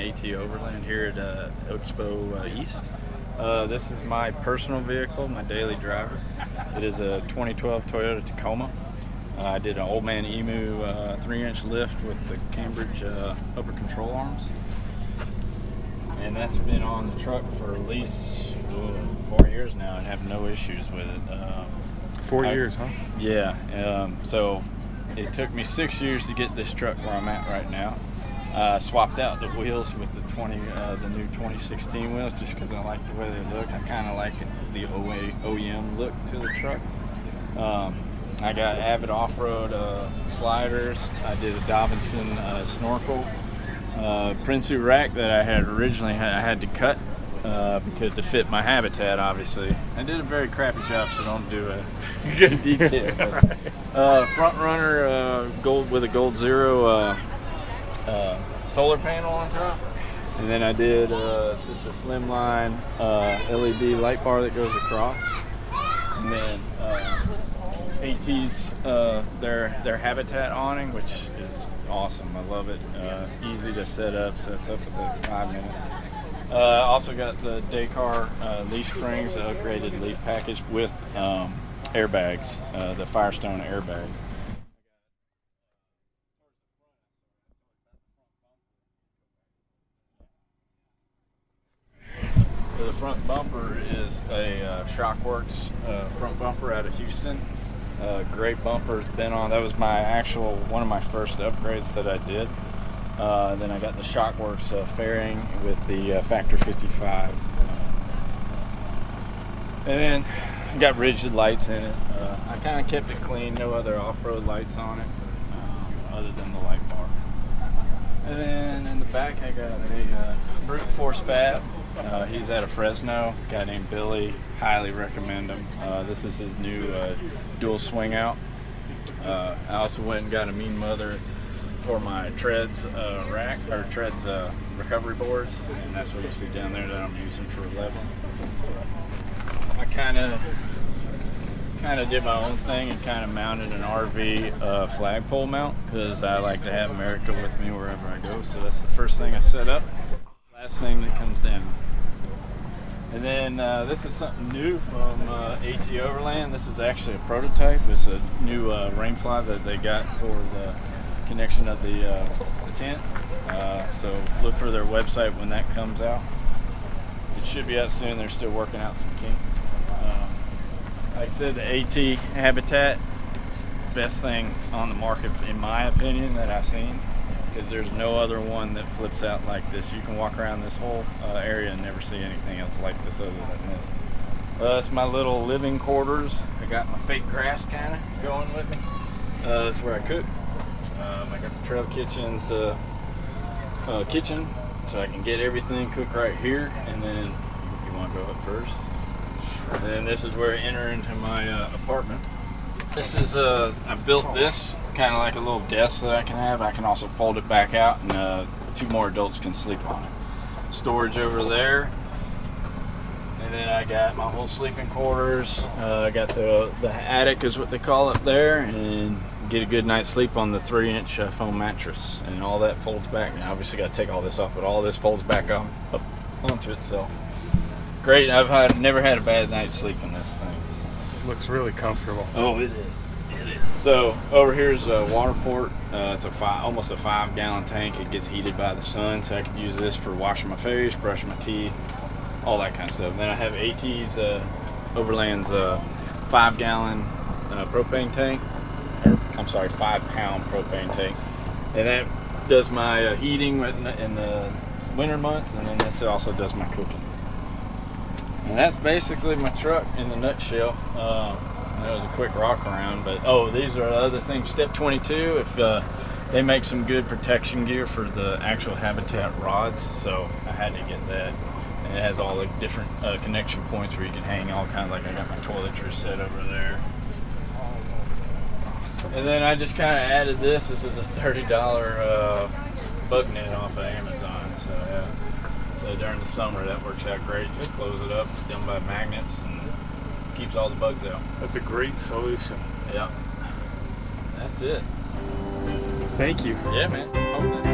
AT Overland here at Expo East. This is my personal vehicle, my daily driver. It is a 2012 Toyota Tacoma. I did an old Man Emu 3-inch lift with the Camburg upper control arms. And that's been on the truck for at least 4 years now and have no issues with it. 4 years, huh? Yeah. So it took me 6 years to get this truck where I'm at right now. Swapped out the wheels with the new 2016 wheels just because I like the way they look. I kind of like the OEM look to the truck. I got Avid off-road sliders. I did a Dobinson snorkel. Prinsu rack that I had originally had to cut because to fit my habitat, obviously. I did a very crappy job, so don't do a good detail. Front runner gold with a gold zero solar panel on top, and then I did just a slimline LED light bar that goes across, and then AT's their habitat awning, which is awesome. I love it. Easy to set up, sets up within 5 minutes. Also got the Dakar leaf springs, upgraded leaf package with airbags, the Firestone airbag. The front bumper is a Shockworks front bumper out of Houston. Great bumper. It's been on. That was one of my first upgrades that I did. Then I got the Shockworks fairing with the Factor 55. And then got rigid lights in it. I kind of kept it clean. No other off-road lights on it other than the light bar. And then in the back I got a brute force fab. He's out of Fresno, a guy named Billy. Highly recommend him. This is his new dual swing out. I also went and got a Mean Mother for my treads rack, or treads recovery boards, and that's what you see down there that I'm using for level. I kind of did my own thing and kind of mounted an RV flagpole mount because I like to have America with me wherever I go. So that's the first thing I set up. Last thing that comes down. And then this is something new from AT Overland. This is actually a prototype. It's a new Rainfly that they got for the connection of the tent. So look for their website when that comes out. It should be out soon. They're still working out some kinks. Like I said, the AT Habitat, best thing on the market in my opinion that I've seen, because there's no other one that flips out like this. You can walk around this whole area and never see anything else like this other than this. It's my little living quarters. I got my fake grass kind of going with me. That's where I cook. I got the Trail Kitchen's kitchen, so I can get everything cooked right here. And then you want to go up first. And then this is where I enter into my apartment. This is I built this kind of like a little desk that I can have. I can also fold it back out, and 2 more adults can sleep on it. Storage over there, and then I got my whole sleeping quarters. I got the attic is what they call it there, and get a good night's sleep on the 3-inch foam mattress, and all that folds back. Now, obviously, got to take all this off, but all this folds back up onto itself. Great. I've never had a bad night's sleep in this thing. Looks really comfortable. Oh, it is. It is. So over here is a water port. It's almost a 5-gallon tank. It gets heated by the sun, so I could use this for washing my face, brushing my teeth, all that kind of stuff. And then I have AT's Overland's 5-gallon propane tank. I'm sorry, 5-pound propane tank, and that does my heating in the winter months, and then this also does my cooking. And that's basically my truck in a nutshell. That was a quick rock around, but these are other things. Step 22, if they make some good protection gear for the actual Habitat rods, so I had to get that. And it has all the different connection points where you can hang all kinds. Like I got my toiletries set over there. And then I just kind of added this. This is a $30 bug net off of Amazon. So during the summer, that works out great. Just close it up. It's done by magnets and keeps all the bugs out. That's a great solution. Yeah. That's it. Thank you. Yeah, man.